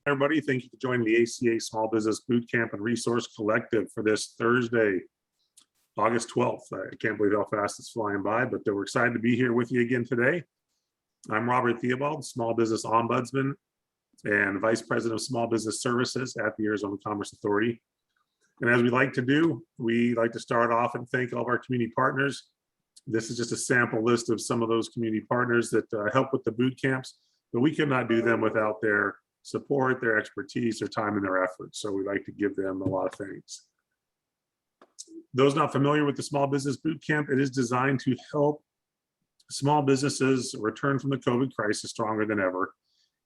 Everybody, thank you for joining the ACA Small Business Bootcamp and Resource Collective for this Thursday, August 12th. I can't believe how fast it's flying by, but we're excited to be here with you again today. I'm Robert Theobald, Small Business Ombudsman and Vice President of Small Business Services at the Arizona Commerce Authority. And as we like to do, we like to start off and thank all of our community partners. This is just a sample list of some of those community partners that help with the boot camps, but we could not do them without their support, their expertise, their time, and their efforts. So we like to give them a lot of thanks. Those not familiar with the Small Business Bootcamp, it is designed to help small businesses return from the COVID crisis stronger than ever.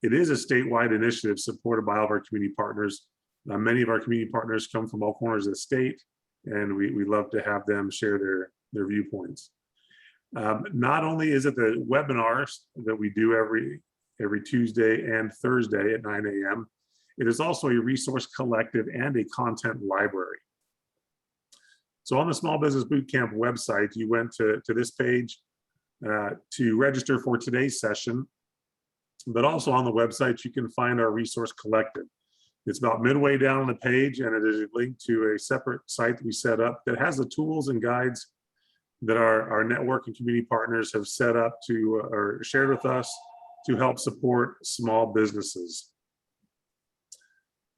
It is a statewide initiative supported by all of our community partners. Many of our community partners come from all corners of the state, and we love to have them share their viewpoints. Not only is it the webinars that we do every Tuesday and Thursday at 9 a.m., it is also a resource collective and a content library. So on the Small Business Bootcamp website, you went to this page to register for today's session, but also on the website, you can find our resource collective. It's about midway down the page, and it is a link to a separate site that we set up that has the tools and guides that our network and community partners have set up to or shared with us to help support small businesses.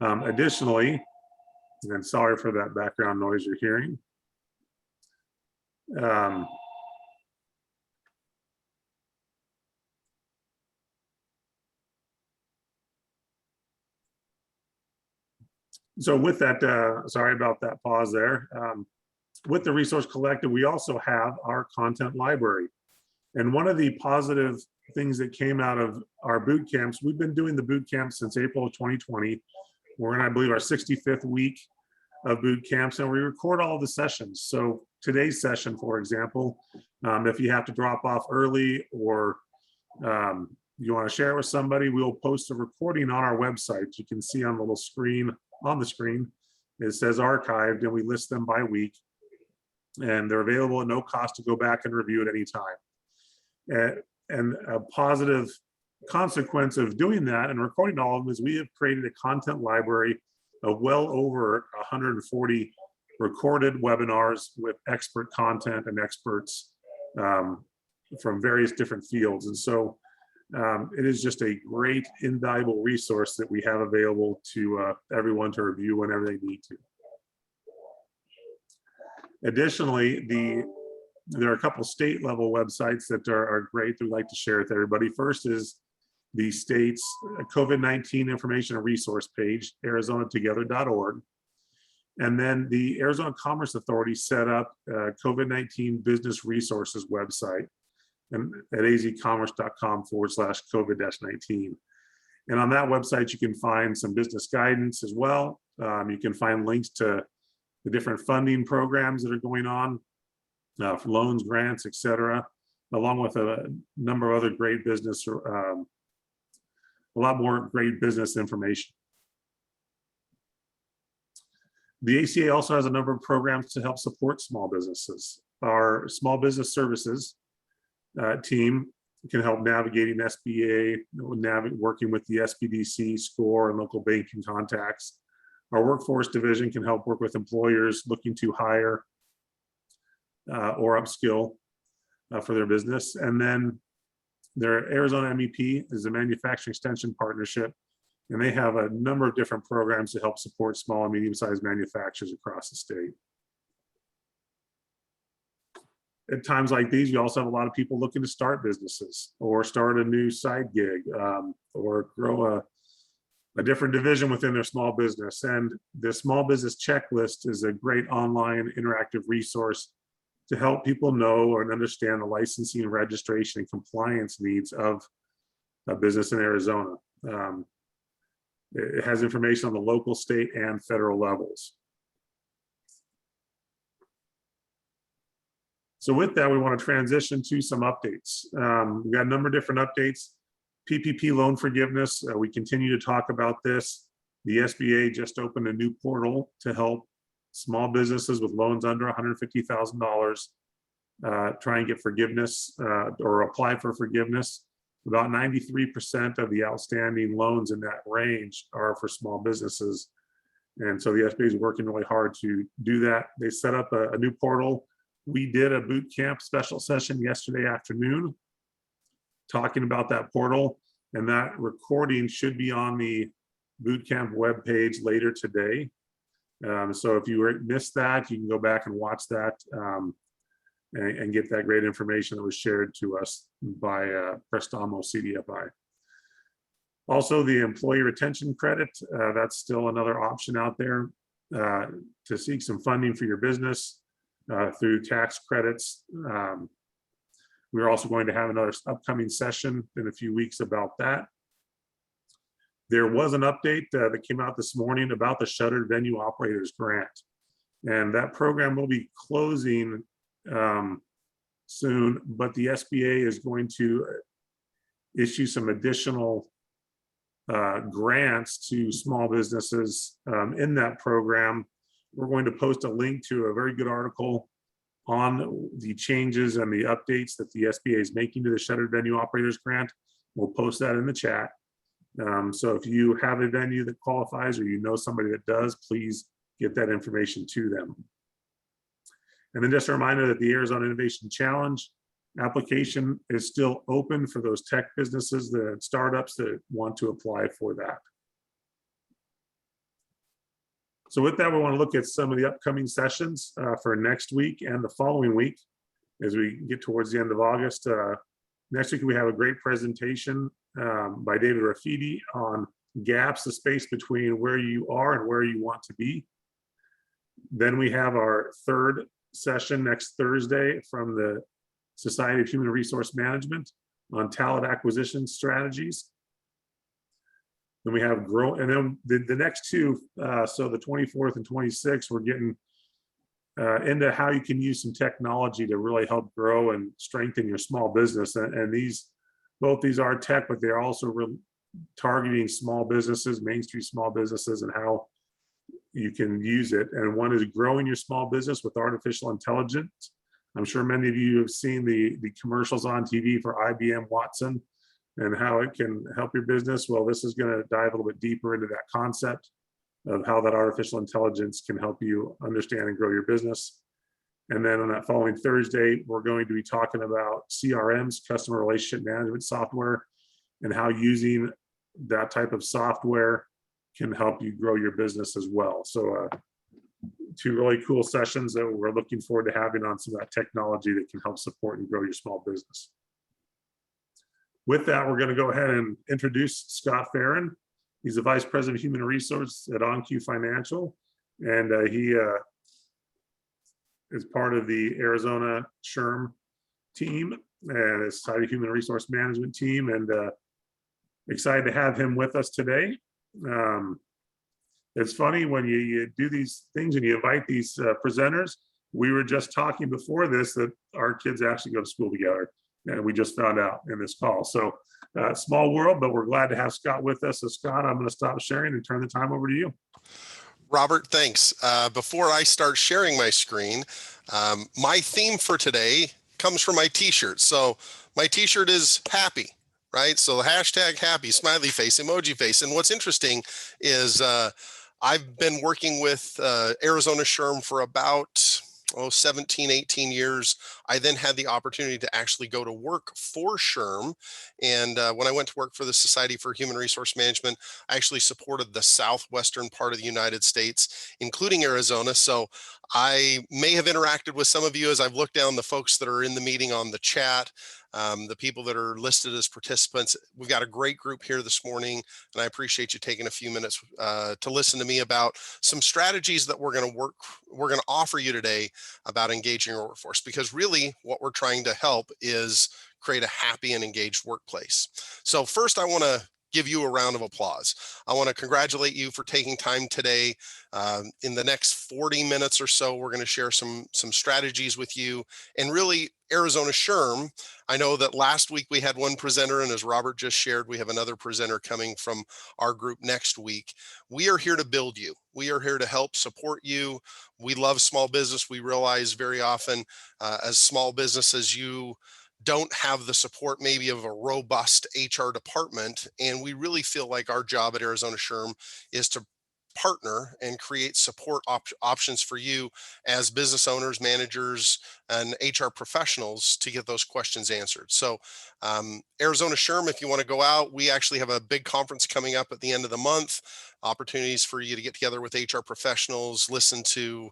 Additionally, and sorry for that background noise you're hearing. So with that, sorry about that pause there. With the Resource Collective, we also have our content library. And one of the positive things that came out of our boot camps, we've been doing the boot camps since April of 2020. We're in, I believe, our 65th week of boot camps, and we record all of the sessions. So today's session, for example, if you have to drop off early or you want to share it with somebody, we'll post a recording on our website. You can see on the little screen, on the screen, it says archived, and we list them by week. And they're available at no cost to go back and review at any time. And a positive consequence of doing that and recording all of them is we have created a content library of well over 140 recorded webinars with expert content and experts from various different fields. And so it is just a great, invaluable resource that we have available to everyone to review whenever they need to. Additionally, there are a couple state level websites that are great that we like to share with everybody. First is the state's COVID-19 information and resource page, arizonatogether.org. And then the Arizona Commerce Authority set up a COVID-19 business resources website and at azcommerce.com/COVID-19. And on that website, you can find some business guidance as well. You can find links to the different funding programs that are going on, for loans, grants, etc., along with a number of other great business, a lot more great business information. The ACA also has a number of programs to help support small businesses. Our Small Business Services team can help navigating SBA, working with the SBDC, SCORE, and local banking contacts. Our Workforce Division can help work with employers looking to hire or upskill for their business. And then their Arizona MEP is a manufacturing extension partnership, and they have a number of different programs to help support small and medium-sized manufacturers across the state. At times like these, we also have a lot of people looking to start businesses or start a new side gig or grow a different division within their small business. And the Small Business Checklist is a great online interactive resource to help people know and understand the licensing and registration and compliance needs of a business in Arizona. It has information on the local, state, and federal levels. So with that, we want to transition to some updates. We've got a number of different updates. PPP loan forgiveness, we continue to talk about this. The SBA just opened a new portal to help small businesses with loans under $150,000 try and get forgiveness or apply for forgiveness. About 93% of the outstanding loans in that range are for small businesses. And so the SBA is working really hard to do that. They set up a new portal. We did a boot camp special session yesterday afternoon talking about that portal, and that recording should be on the Bootcamp webpage later today. So if you missed that, you can go back and watch that and get that great information that was shared to us by Prestamo CDFI. Also, the employee retention credit, that's still another option out there to seek some funding for your business through tax credits. We're also going to have another upcoming session in a few weeks about that. There was an update that came out this morning about the Shuttered Venue Operators Grant. And that program will be closing soon, but the SBA is going to issue some additional grants to small businesses in that program. We're going to post a link to a very good article on the changes and the updates that the SBA is making to the Shuttered Venue Operators Grant. We'll post that in the chat. So if you have a venue that qualifies or you know somebody that does, please get that information to them. And then just a reminder that the Arizona Innovation Challenge application is still open for those tech businesses, the startups that want to apply for that. So with that, we want to look at some of the upcoming sessions for next week and the following week as we get towards the end of August. Next week, we have a great presentation by David Rafidi on gaps, the space between where you are and where you want to be. Then we have our third session next Thursday from the Society of Human Resource Management on talent acquisition strategies. Then we have grow, and then the next two, so the 24th and 26th, we're getting into how you can use some technology to really help grow and strengthen your small business. And these, both these are tech, but they're also targeting small businesses, Main Street small businesses, and how you can use it. And one is growing your small business with artificial intelligence. I'm sure many of you have seen the commercials on TV for IBM Watson and how it can help your business. Well, this is going to dive a little bit deeper into that concept of how that artificial intelligence can help you understand and grow your business. And then on that following Thursday, we're going to be talking about CRMs, customer relationship management software, and how using that type of software can help you grow your business as well. So two really cool sessions that we're looking forward to having on some of that technology that can help support and grow your small business. With that, we're going to go ahead and introduce Scott Farron. He's the Vice President of Human Resources at OnQ Financial, and he is part of the Arizona SHRM team and the Society of Human Resource Management team, and excited to have him with us today. It's funny when you do these things and you invite these presenters. We were just talking before this that our kids actually go to school together, and we just found out in this call. So small world, but we're glad to have Scott with us. So Scott, I'm going to stop sharing and turn the time over to you. Robert, thanks. Before I start sharing my screen, my theme for today comes from my t-shirt. So my t-shirt is happy, right? So the hashtag happy, smiley face, emoji face. And what's interesting is I've been working with Arizona SHRM for about 17, 18 years. I then had the opportunity to actually go to work for SHRM. And when I went to work for the Society for Human Resource Management, I actually supported the southwestern part of the United States, including Arizona. So I may have interacted with some of you as I've looked down the folks that are in the meeting on the chat. The people that are listed as participants. We've got a great group here this morning, and I appreciate you taking a few minutes to listen to me about some strategies that we're going to offer you today about engaging your workforce, because really what we're trying to help is create a happy and engaged workplace. So first, I want to give you a round of applause. I want to congratulate you for taking time today. In the next 40 minutes or so, we're going to share some strategies with you. And really, Arizona SHRM, I know that last week we had one presenter, and as Robert just shared, we have another presenter coming from our group next week. We are here to build you. We are here to help support you. We love small business. We realize very often as small businesses, you don't have the support maybe of a robust HR department. And we really feel like our job at Arizona SHRM is to partner and create support options for you as business owners, managers, and HR professionals to get those questions answered. So Arizona SHRM, if you want to go out, we actually have a big conference coming up at the end of the month, opportunities for you to get together with HR professionals, listen to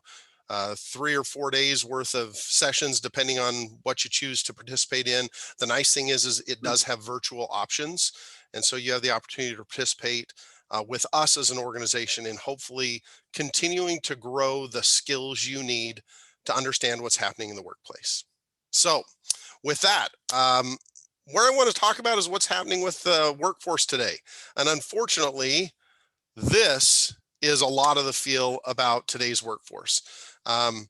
3 or 4 days worth of sessions, depending on what you choose to participate in. The nice thing is it does have virtual options. And so you have the opportunity to participate with us as an organization and hopefully continuing to grow the skills you need to understand what's happening in the workplace. So with that, where I want to talk about is what's happening with the workforce today. And unfortunately, this is a lot of the feel about today's workforce. And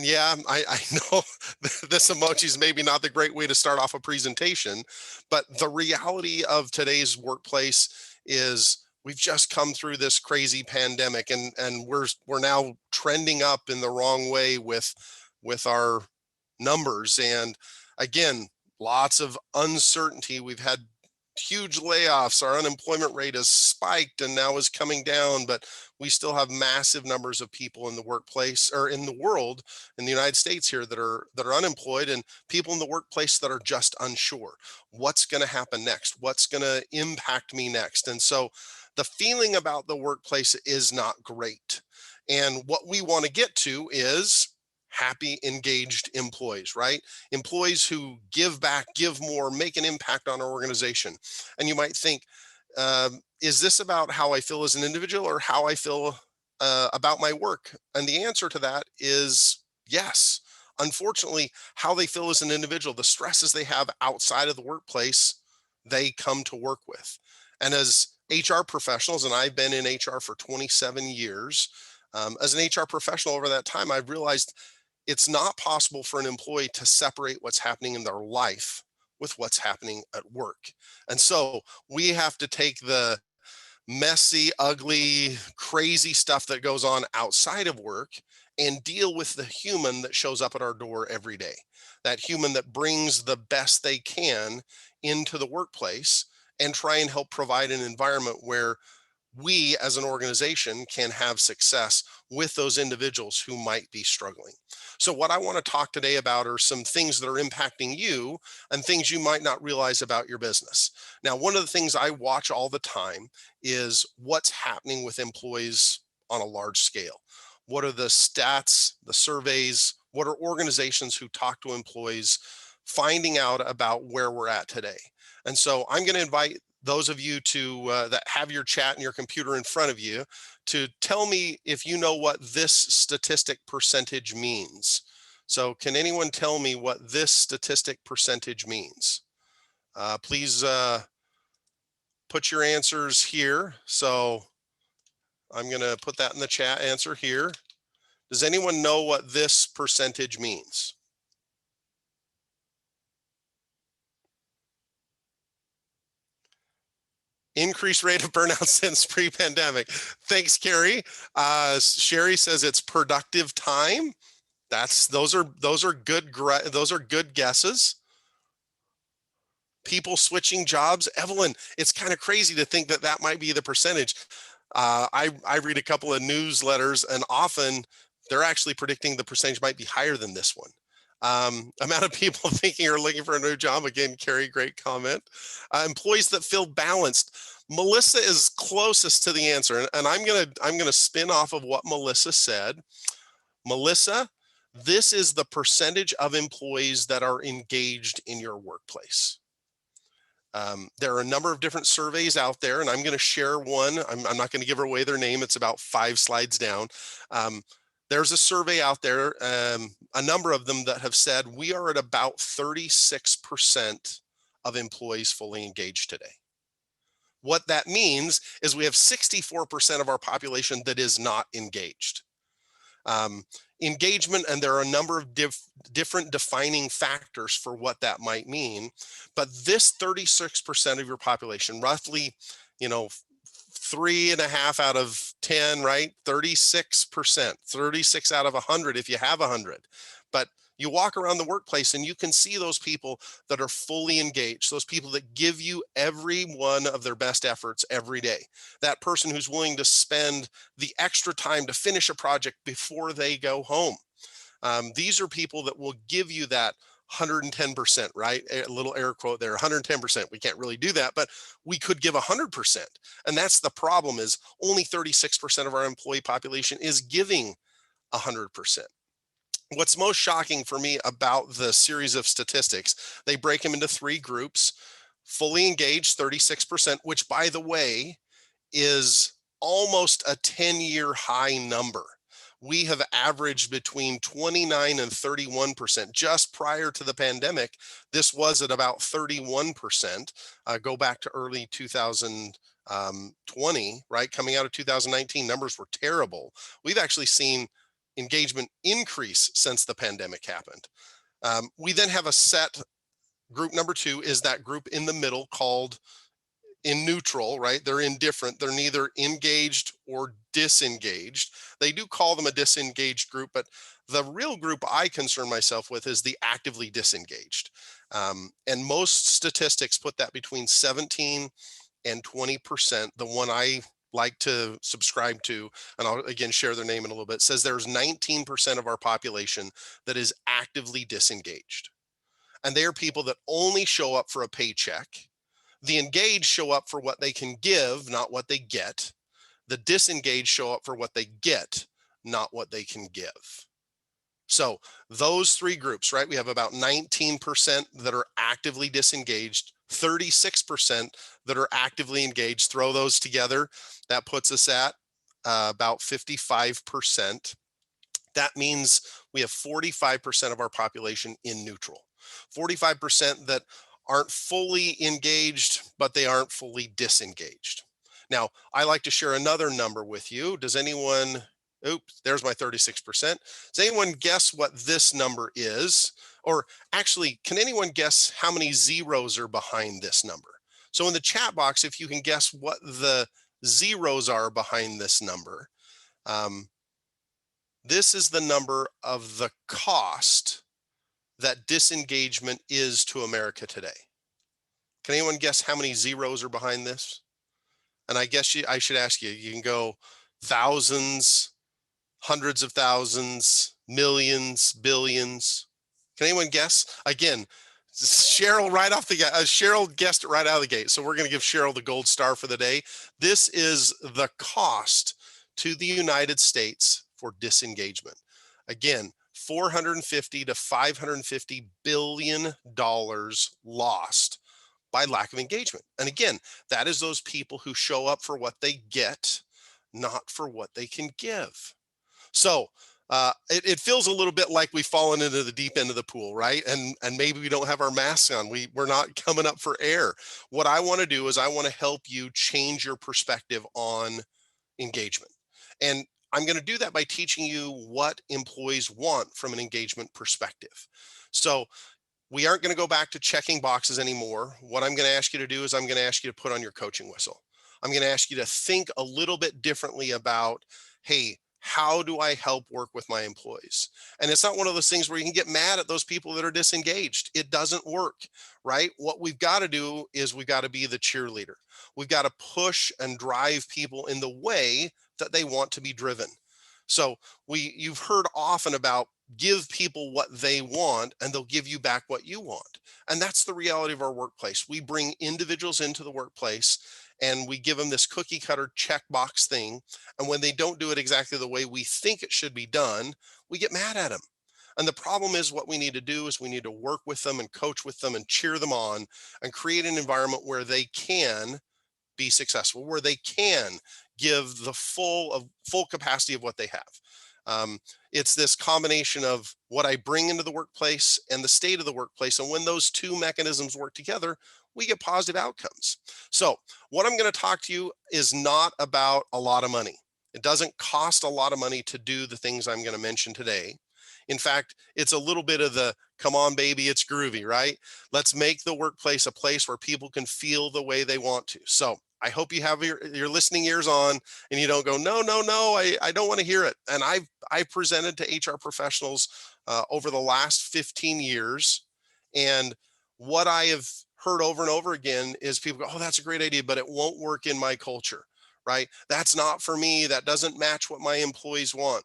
yeah, I know this emoji is maybe not the great way to start off a presentation, but the reality of today's workplace is we've just come through this crazy pandemic, and we're now trending up in the wrong way with our numbers. And again, lots of uncertainty. We've had huge layoffs. Our unemployment rate has spiked and now is coming down, but we still have massive numbers of people in the workplace, or in the world, in the United States here, that are unemployed, and people in the workplace that are just unsure. What's going to happen next? What's going to impact me next? And so the feeling about the workplace is not great. And what we want to get to is happy, engaged employees, right? Employees who give back, give more, make an impact on our organization. And you might think, is this about how I feel as an individual or how I feel about my work? And the answer to that is yes. Unfortunately, how they feel as an individual, the stresses they have outside of the workplace, they come to work with. And as HR professionals, and I've been in HR for 27 years, as an HR professional over that time, I've realized it's not possible for an employee to separate what's happening in their life with what's happening at work. And so we have to take the messy, ugly, crazy stuff that goes on outside of work and deal with the human that shows up at our door every day. That human that brings the best they can into the workplace, and try and help provide an environment where we as an organization can have success with those individuals who might be struggling. So what I want to talk today about are some things that are impacting you and things you might not realize about your business. Now, one of the things I watch all the time is what's happening with employees on a large scale. What are the stats, the surveys? What are organizations who talk to employees finding out about where we're at today? And so I'm going to invite those of you to that have your chat and your computer in front of you to tell me if you know what this statistic percentage means. So can anyone tell me what this statistic percentage means? Please put your answers here. So I'm going to put that in the chat answer here. Does anyone know what this percentage means? Increased rate of burnout since pre-pandemic. Thanks, Carrie. Sherry says it's productive time. Those are good guesses. People switching jobs. Evelyn, it's kind of crazy to think that that might be the percentage. I read a couple of newsletters, and often they're actually predicting the percentage might be higher than this one. Amount of people thinking or looking for a new job. Again, Carrie, great comment. Employees that feel balanced. Melissa is closest to the answer, and I'm gonna spin off of what Melissa said. Melissa, this is the percentage of employees that are engaged in your workplace. There are a number of different surveys out there, and I'm going to share one. I'm not going to give away their name. It's about 5 slides down. There's a survey out there, a number of them that have said we are at about 36% of employees fully engaged today. What that means is we have 64% of our population that is not engaged. Engagement, and there are a number of different defining factors for what that might mean, but this 36% of your population, roughly, 3.5 out of 10, right? 36%, 36 out of 100 if you have 100. But You walk around the workplace and you can see those people that are fully engaged, those people that give you every one of their best efforts every day. That person who's willing to spend the extra time to finish a project before they go home. These are people that will give you that 110%, right? A little air quote there, 110%. We can't really do that, but we could give 100%. And that's the problem, is only 36% of our employee population is giving 100%. What's most shocking for me about the series of statistics, they break them into 3 groups. Fully engaged, 36%, which, by the way, is almost a 10-year high number. We have averaged between 29 and 31%. Just prior to the pandemic, this was at about 31%. Go back to early 2020, right? Coming out of 2019, numbers were terrible. We've actually seen engagement increase since the pandemic happened. We then have a set group. Number 2 is that group in the middle called in neutral, right? They're indifferent. They're neither engaged or disengaged. They do call them a disengaged group, but the real group I concern myself with is the actively disengaged. And most statistics put that between 17 and 20%. The one I like to subscribe to, and I'll again share their name in a little bit, says there's 19% of our population that is actively disengaged. And they are people that only show up for a paycheck. The engaged show up for what they can give, not what they get. The disengaged show up for what they get, not what they can give. So those 3 groups, right? We have about 19% that are actively disengaged, 36% that are actively engaged. Throw those together, that puts us at about 55%. That means we have 45% of our population in neutral, 45% that aren't fully engaged, but they aren't fully disengaged. Now, I like to share another number with you. Does anyone, oops, there's my 36%. Does anyone guess what this number is? Or actually, can anyone guess how many zeros are behind this number? So in the chat box, if you can guess what the zeros are behind this number, this is the number of the cost that disengagement is to America today. Can anyone guess how many zeros are behind this? And I guess I should ask you, you can go thousands, hundreds of thousands, millions, billions. Can anyone guess? Again, Cheryl right off the gate. Cheryl guessed it right out of the gate. So we're going to give Cheryl the gold star for the day. This is the cost to the United States for disengagement. Again, $450 to $550 billion lost by lack of engagement. And again, that is those people who show up for what they get, not for what they can give. So it feels a little bit like we've fallen into the deep end of the pool, right? And maybe we don't have our masks on. We're not coming up for air. What I want to do is I want to help you change your perspective on engagement. And I'm going to do that by teaching you what employees want from an engagement perspective. So we aren't going to go back to checking boxes anymore. What I'm going to ask you to do is I'm going to ask you to put on your coaching whistle. I'm going to ask you to think a little bit differently about, hey, how do I help work with my employees? And it's not one of those things where you can get mad at those people that are disengaged. It doesn't work, right? What we've got to do is we've got to be the cheerleader. We've got to push and drive people in the way that they want to be driven. So you've heard often about give people what they want and they'll give you back what you want. And that's the reality of our workplace. We bring individuals into the workplace and we give them this cookie cutter checkbox thing. And when they don't do it exactly the way we think it should be done, we get mad at them. And the problem is what we need to do is we need to work with them and coach with them and cheer them on and create an environment where they can be successful, where they can give the full capacity of what they have. It's this combination of what I bring into the workplace and the state of the workplace. And when those 2 mechanisms work together, we get positive outcomes. So what I'm going to talk to you is not about a lot of money. It doesn't cost a lot of money to do the things I'm going to mention today. In fact, it's a little bit of the, come on, baby, it's groovy, right? Let's make the workplace a place where people can feel the way they want to. So I hope you have your listening ears on and you don't go, no, no, no, I don't want to hear it. And I've presented to HR professionals over the last 15 years. And what I have heard over and over again is people go, oh, that's a great idea, but it won't work in my culture, right? That's not for me. That doesn't match what my employees want.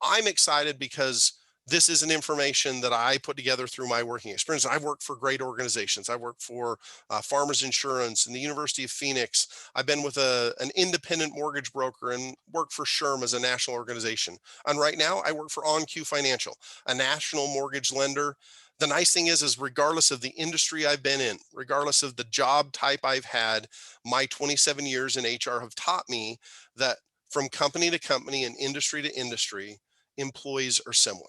I'm excited because this is an information that I put together through my working experience. I've worked for great organizations. I worked for Farmers Insurance and the University of Phoenix. I've been with an independent mortgage broker and worked for SHRM as a national organization. And right now I work for OnQ Financial, a national mortgage lender. The nice thing is regardless of the industry I've been in, regardless of the job type I've had, my 27 years in HR have taught me that from company to company and industry to industry, employees are similar.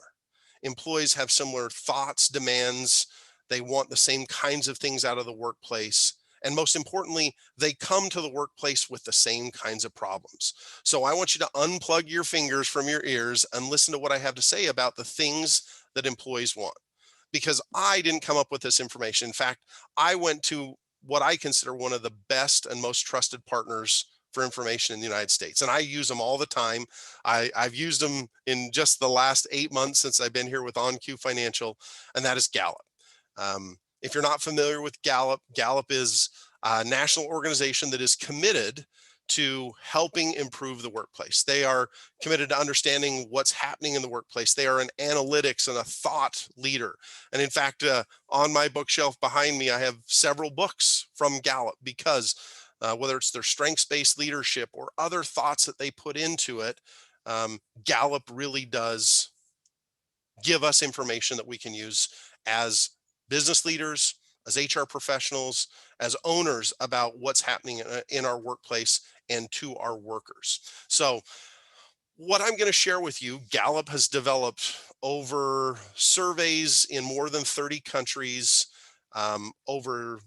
Employees have similar thoughts, demands. They want the same kinds of things out of the workplace. And most importantly, they come to the workplace with the same kinds of problems. So I want you to unplug your fingers from your ears and listen to what I have to say about the things that employees want. Because I didn't come up with this information. In fact, I went to what I consider one of the best and most trusted partners for information in the United States. And I use them all the time. I've used them in just the last 8 months since I've been here with OnQ Financial, and that is Gallup. If you're not familiar with Gallup, Gallup is a national organization that is committed to helping improve the workplace. They are committed to understanding what's happening in the workplace. They are an analytics and a thought leader. And in fact, on my bookshelf behind me, I have several books from Gallup because whether it's their strengths-based leadership or other thoughts that they put into it, Gallup really does give us information that we can use as business leaders, as HR professionals, as owners about what's happening in our workplace and to our workers. So what I'm going to share with you, Gallup has developed over surveys in more than 30 countries over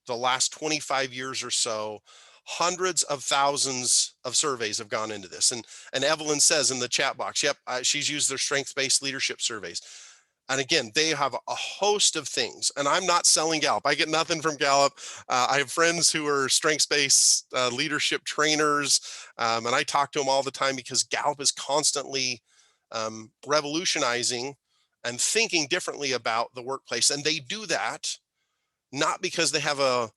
the last 25 years or so. Hundreds of thousands of surveys have gone into this. And Evelyn says in the chat box, yep, she's used their strengths-based leadership surveys. And again, they have a host of things. And I'm not selling Gallup. I get nothing from Gallup. I have friends who are strengths-based leadership trainers. And I talk to them all the time because Gallup is constantly revolutionizing and thinking differently about the workplace. And they do that not because they have a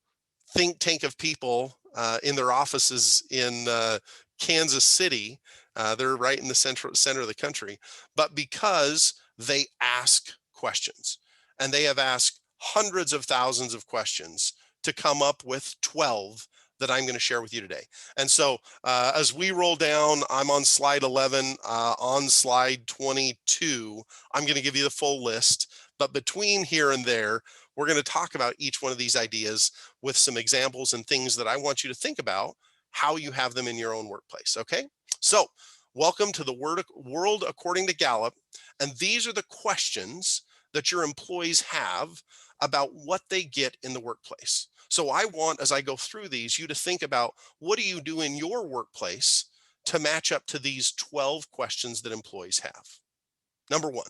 think tank of people in their offices in Kansas City. They're right in the center of the country, but because they ask questions, and they have asked hundreds of thousands of questions to come up with 12 that I'm going to share with you today. And so as we roll down, I'm on slide 11, on slide 22, I'm going to give you the full list, but between here and there, we're going to talk about each one of these ideas with some examples and things that I want you to think about how you have them in your own workplace. Okay, so welcome to the world according to Gallup. And these are the questions that your employees have about what they get in the workplace. So I want, as I go through these, you to think about what do you do in your workplace to match up to these 12 questions that employees have. Number one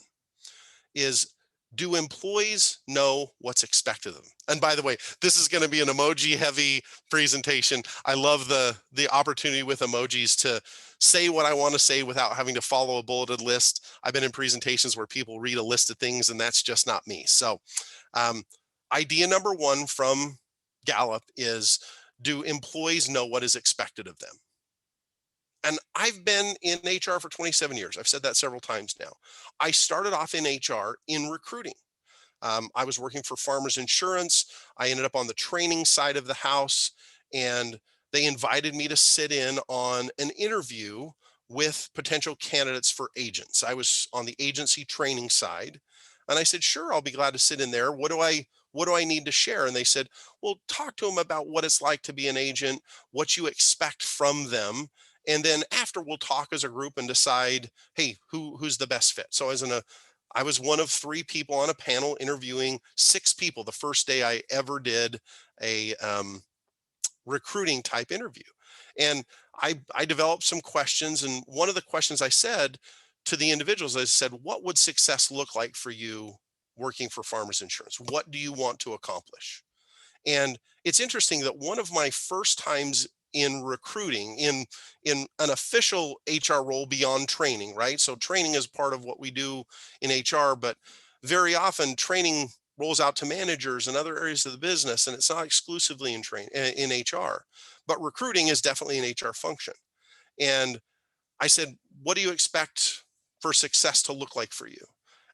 is, do employees know what's expected of them? And by the way, this is going to be an emoji heavy presentation. I love the opportunity with emojis to say what I want to say without having to follow a bulleted list. I've been in presentations where people read a list of things, and that's just not me. So idea number one from Gallup is, do employees know what is expected of them? And I've been in HR for 27 years. I've said that several times now. I started off in HR in recruiting. I was working for Farmers Insurance. I ended up on the training side of the house, and they invited me to sit in on an interview with potential candidates for agents. I was on the agency training side, and I said, sure, I'll be glad to sit in there. What do I need to share? And they said, well, talk to them about what it's like to be an agent, what you expect from them. And then after, we'll talk as a group and decide, hey, who's the best fit. So I was one of 3 people on a panel interviewing 6 people the first day I ever did a recruiting type interview. And I developed some questions. And one of the questions I said to the individuals, I said, what would success look like for you working for Farmers Insurance? What do you want to accomplish? And it's interesting that one of my first times in recruiting, in an official HR role beyond training, right? So training is part of what we do in HR, but very often training rolls out to managers and other areas of the business, and it's not exclusively in HR, but recruiting is definitely an HR function. And I said, what do you expect for success to look like for you?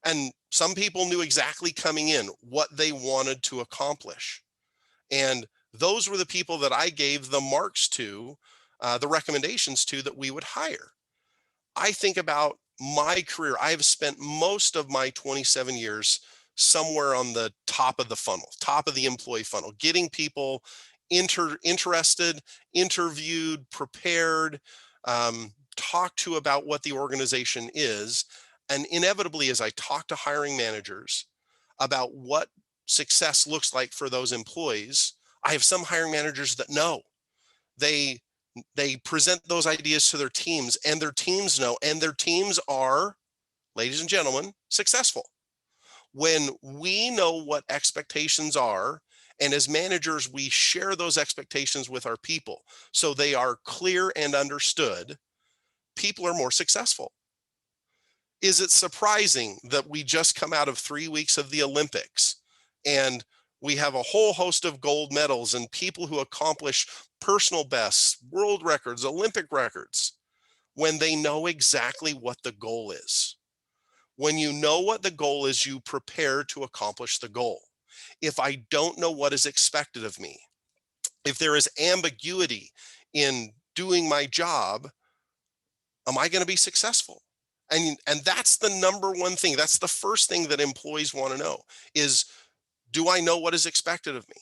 And some people knew exactly coming in what they wanted to accomplish. And those were the people that I gave the marks to, the recommendations to, that we would hire. I think about my career. I've spent most of my 27 years somewhere on the top of the funnel, top of the employee funnel, getting people interested, interviewed, prepared, talked to about what the organization is. And inevitably, as I talk to hiring managers about what success looks like for those employees, I have some hiring managers that know. They present those ideas to their teams, and their teams know, and their teams are, ladies and gentlemen, successful. When we know what expectations are, and as managers, we share those expectations with our people so they are clear and understood, people are more successful. Is it surprising that we just come out of 3 weeks of the Olympics and we have a whole host of gold medals and people who accomplish personal bests, world records, Olympic records, when they know exactly what the goal is? When you know what the goal is, you prepare to accomplish the goal. If I don't know what is expected of me, if there is ambiguity in doing my job, am I going to be successful? And that's the number one thing. That's the first thing that employees want to know is, do I know what is expected of me?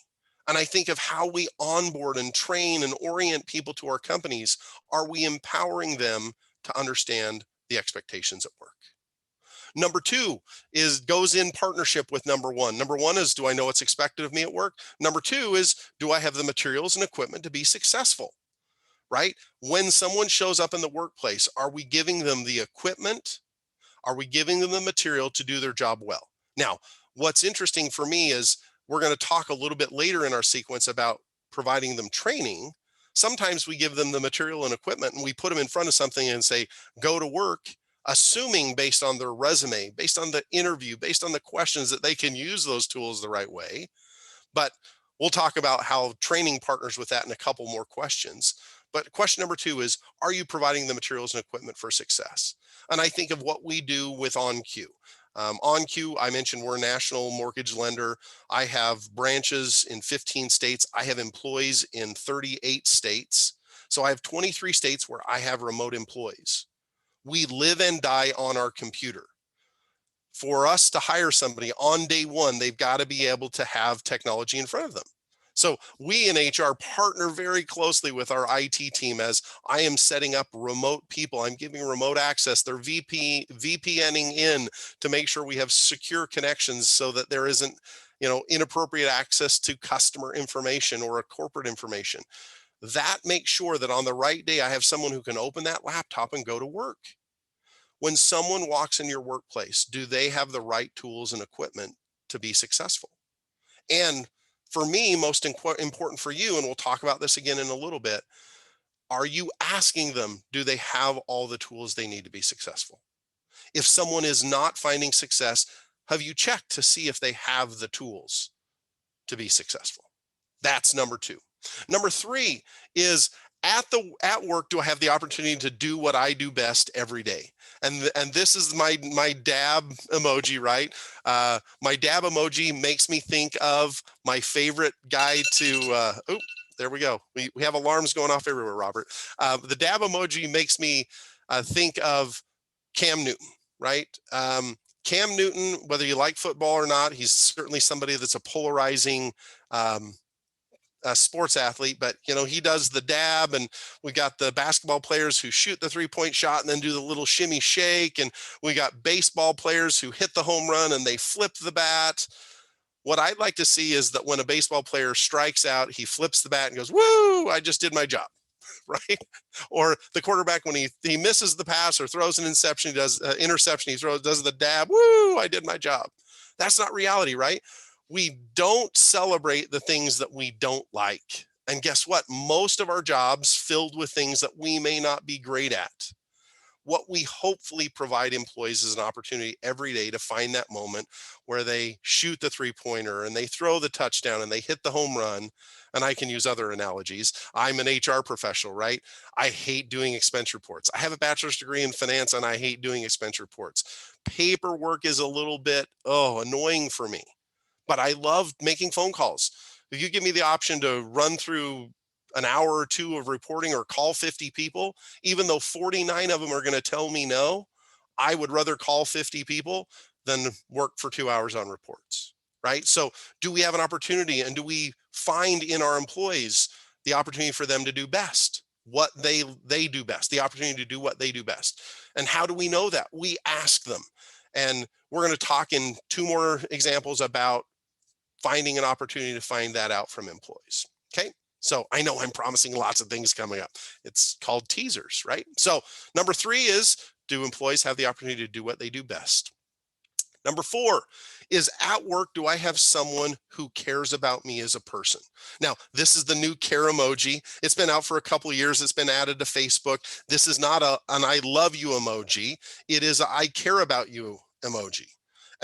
And I think of how we onboard and train and orient people to our companies. Are we empowering them to understand the expectations at work? Number two goes in partnership with number one. Number one is, do I know what's expected of me at work? Number two is, do I have the materials and equipment to be successful? Right? When someone shows up in the workplace, are we giving them the equipment? Are we giving them the material to do their job well? Now, what's interesting for me is we're going to talk a little bit later in our sequence about providing them training. Sometimes we give them the material and equipment and we put them in front of something and say, go to work, assuming based on their resume, based on the interview, based on the questions, that they can use those tools the right way. But we'll talk about how training partners with that in a couple more questions. But question number two is, are you providing the materials and equipment for success? And I think of what we do with OnQ. OnQ, I mentioned we're a national mortgage lender. I have branches in 15 states. I have employees in 38 states. So I have 23 states where I have remote employees. We live and die on our computer. For us to hire somebody on day one, they've got to be able to have technology in front of them. So we in HR partner very closely with our IT team as I am setting up remote people. I'm giving remote access. They're VPNing in to make sure we have secure connections so that there isn't, inappropriate access to customer information or a corporate information. That makes sure that on the right day, I have someone who can open that laptop and go to work. When someone walks in your workplace, do they have the right tools and equipment to be successful? And for me, most important for you, and we'll talk about this again in a little bit, are you asking them, do they have all the tools they need to be successful? If someone is not finding success, have you checked to see if they have the tools to be successful? That's number two. Number three is, at work, do I have the opportunity to do what I do best every day? And this is my dab emoji, right? My dab emoji makes me think of my favorite guy to, there we go. We have alarms going off everywhere, Robert. The dab emoji makes me think of Cam Newton, right? Cam Newton, whether you like football or not, he's certainly somebody that's a polarizing sports athlete, but he does the dab, and we got the basketball players who shoot the 3-point shot and then do the little shimmy shake, and we got baseball players who hit the home run and they flip the bat. What I'd like to see is that when a baseball player strikes out, he flips the bat and goes, "Woo, I just did my job." Right? Or the quarterback, when he misses the pass or throws an interception, he does the dab, "Woo, I did my job." That's not reality, right? We don't celebrate the things that we don't like. And guess what? Most of our jobs filled with things that we may not be great at. What we hopefully provide employees is an opportunity every day to find that moment where they shoot the 3-pointer and they throw the touchdown and they hit the home run. And I can use other analogies. I'm an HR professional, right? I hate doing expense reports. I have a bachelor's degree in finance and I hate doing expense reports. Paperwork is a little bit, annoying for me, but I love making phone calls. If you give me the option to run through an hour or two of reporting or call 50 people, even though 49 of them are going to tell me no, I would rather call 50 people than work for 2 hours on reports, right? So do we have an opportunity, and do we find in our employees the opportunity for them to do best, what they do best, the opportunity to do what they do best? And how do we know that? We ask them. And we're going to talk in 2 more examples about finding an opportunity to find that out from employees. Okay. So I know I'm promising lots of things coming up. It's called teasers, right? So number 3 is, do employees have the opportunity to do what they do best? Number 4 is, at work, do I have someone who cares about me as a person? Now, this is the new care emoji. It's been out for a couple of years. It's been added to Facebook. This is not an I love you emoji. It is a I care about you emoji.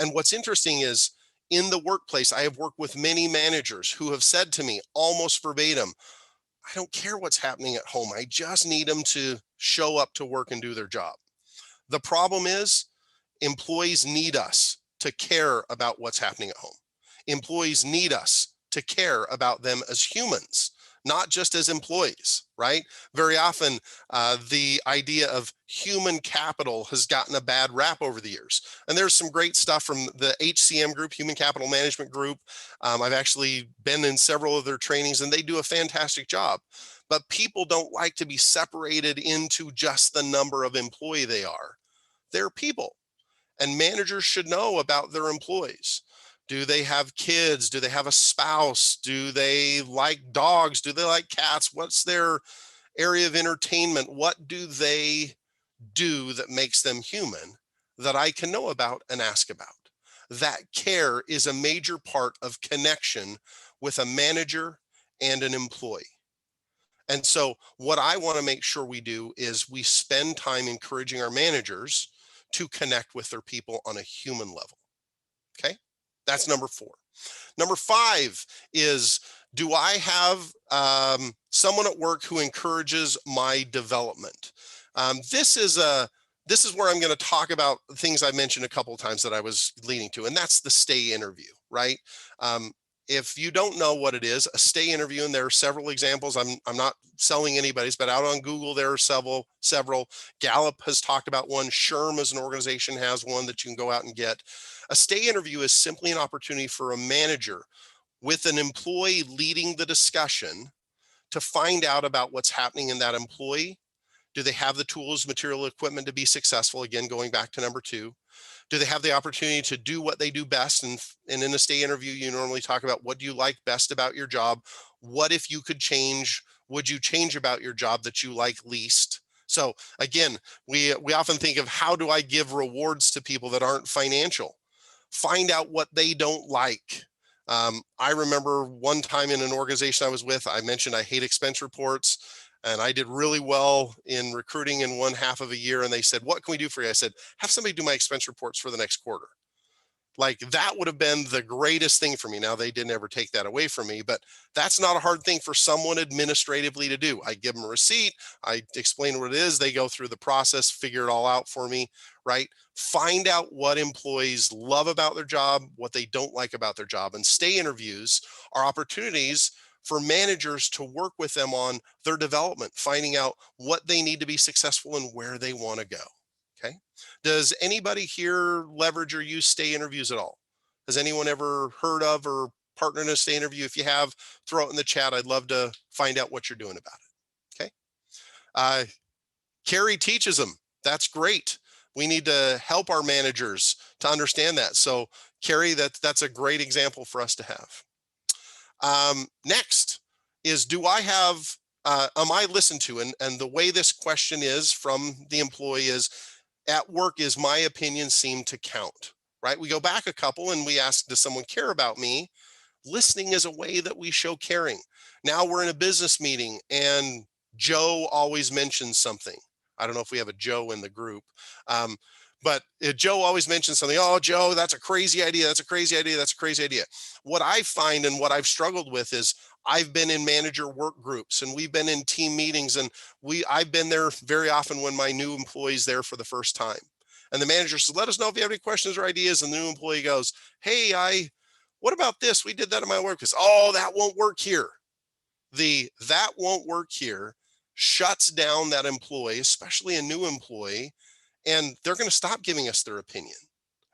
And what's interesting is, in the workplace, I have worked with many managers who have said to me almost verbatim, I don't care what's happening at home. I just need them to show up to work and do their job. The problem is, employees need us to care about what's happening at home. Employees need us to care about them as humans, not just as employees, right? Very often, the idea of human capital has gotten a bad rap over the years. And there's some great stuff from the HCM group, Human Capital Management Group. I've actually been in several of their trainings, and they do a fantastic job. But people don't like to be separated into just the number of employee they are. They're people. And managers should know about their employees. Do they have kids? Do they have a spouse? Do they like dogs? Do they like cats? What's their area of entertainment? What do they do that makes them human that I can know about and ask about? That care is a major part of connection with a manager and an employee. And so what I want to make sure we do is we spend time encouraging our managers to connect with their people on a human level. Okay, that's number 4. Number 5 is, do I have someone at work who encourages my development? This is where I'm going to talk about things I mentioned a couple of times that I was leading to, and that's the stay interview, right? If you don't know what it is, a stay interview, and there are several examples, I'm not selling anybody's, but out on Google, there are several. Gallup has talked about one. SHRM as an organization has one that you can go out and get. A stay interview is simply an opportunity for a manager with an employee leading the discussion to find out about what's happening in that employee. Do they have the tools, material, equipment to be successful? Again, going back to number 2. Do they have the opportunity to do what they do best? And in a stay interview, you normally talk about, what do you like best about your job? What, if you could change, would you change about your job that you like least? So again, we often think of, how do I give rewards to people that aren't financial? Find out what they don't like. I remember one time in an organization I was with, I mentioned I hate expense reports. And I did really well in recruiting in one half of a year. And they said, what can we do for you? I said, have somebody do my expense reports for the next quarter. Like, that would have been the greatest thing for me. Now, they didn't ever take that away from me, but that's not a hard thing for someone administratively to do. I give them a receipt. I explain what it is. They go through the process, figure it all out for me, right? Find out what employees love about their job, what they don't like about their job. And stay interviews are opportunities for managers to work with them on their development, finding out what they need to be successful and where they want to go. Okay. Does anybody here leverage or use stay interviews at all? Has anyone ever heard of or partnered in a stay interview? If you have, throw it in the chat. I'd love to find out what you're doing about it. Okay. Carrie teaches them. That's great. We need to help our managers to understand that. So Carrie, that's a great example for us to have. Next is, do I have, am I listened to? And the way this question is from the employee is, at work, is my opinion seem to count, right? We go back a couple and we ask, does someone care about me? listening is a way that we show caring. Now we're in a business meeting and Joe always mentions something. I don't know if we have a Joe in the group, but Joe always mentions something. Oh, Joe, that's a crazy idea. That's a crazy idea. That's a crazy idea. What I find and what I've struggled with is I've been in manager work groups and we've been in team meetings, and I've been there very often when my new employee's there for the first time. And the manager says, let us know if you have any questions or ideas. And the new employee goes, hey, what about this? We did that in my work. Oh, that won't work here. That won't work here shuts down that employee, especially a new employee, and they're going to stop giving us their opinion.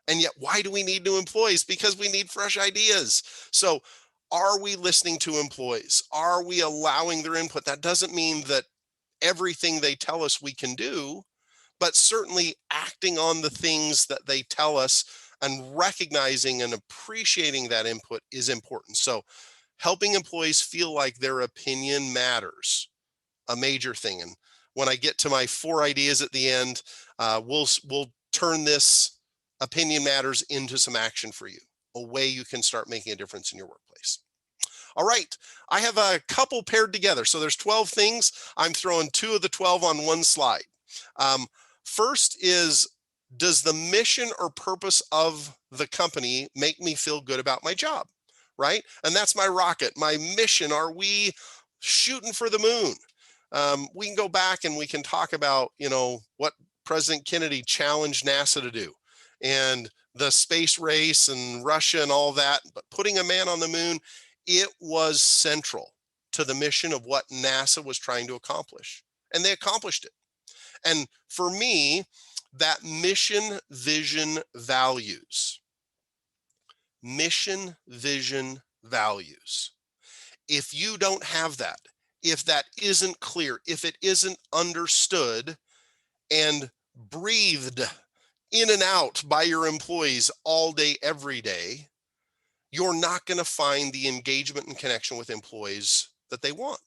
And yet, why do we need new employees? Because we need fresh ideas. So are we listening to employees? Are we allowing their input? That doesn't mean that everything they tell us we can do, but certainly acting on the things that they tell us and recognizing and appreciating that input is important. So helping employees feel like their opinion matters, a major thing. And when I get to my 4 ideas at the end, we'll turn this opinion matters into some action for you, a way you can start making a difference in your workplace. All right, I have a couple paired together. So there's 12 things. I'm throwing 2 of the 12 on one slide. First is, does the mission or purpose of the company make me feel good about my job, right? And that's my rocket, my mission. Are we shooting for the moon? We can go back and we can talk about, what President Kennedy challenged NASA to do and the space race and Russia and all that, but putting a man on the moon, it was central to the mission of what NASA was trying to accomplish, and they accomplished it. And for me, that mission, vision, values, mission, vision, values. If you don't have that, if that isn't clear, if it isn't understood and breathed in and out by your employees all day, every day, you're not going to find the engagement and connection with employees that they want.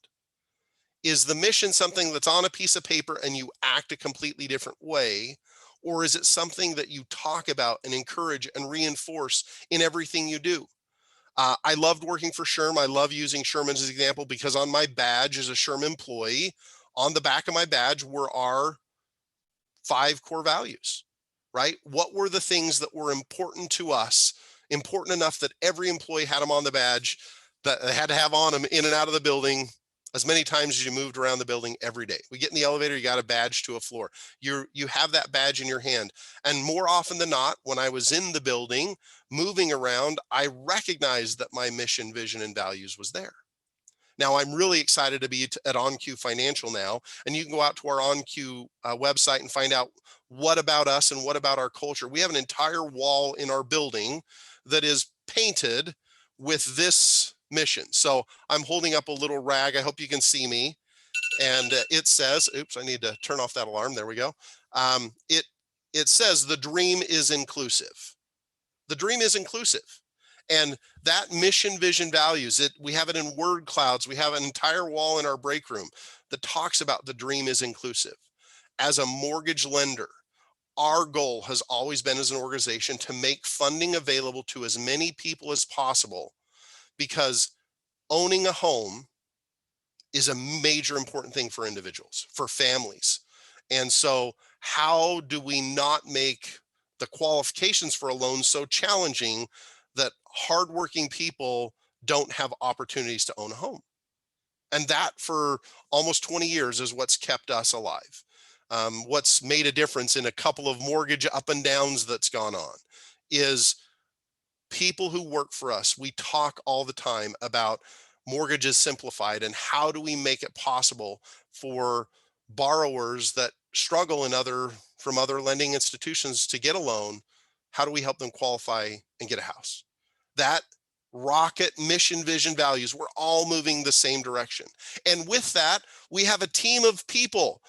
Is the mission something that's on a piece of paper and you act a completely different way? Or is it something that you talk about and encourage and reinforce in everything you do? I loved working for SHRM. I love using SHRM as an example because on my badge as a SHRM employee, on the back of my badge were our 5 core values, right? What were the things that were important to us, important enough that every employee had them on the badge, that they had to have on them in and out of the building as many times as you moved around the building every day. We get in the elevator, you got a badge to a floor. You have that badge in your hand. And more often than not, when I was in the building, moving around, I recognized that my mission, vision, and values was there. Now, I'm really excited to be at OnQ Financial now, and you can go out to our OnQ website and find out what about us and what about our culture. We have an entire wall in our building that is painted with this mission. So I'm holding up a little rag. I hope you can see me. And it says, oops, I need to turn off that alarm. There we go. It says the dream is inclusive. The dream is inclusive. And that mission, vision, values, we have it in word clouds. We have an entire wall in our break room that talks about the dream is inclusive. As a mortgage lender, our goal has always been as an organization to make funding available to as many people as possible, because owning a home is a major important thing for individuals, for families. And so how do we not make the qualifications for a loan so challenging that hardworking people don't have opportunities to own a home? And that for almost 20 years is what's kept us alive. What's made a difference in a couple of mortgage up and downs that's gone on is people who work for us. We talk all the time about mortgages simplified and how do we make it possible for borrowers that struggle from other lending institutions to get a loan. How do we help them qualify and get a house? That rocket, mission, vision, values, we're all moving the same direction. And with that, we have a team of people.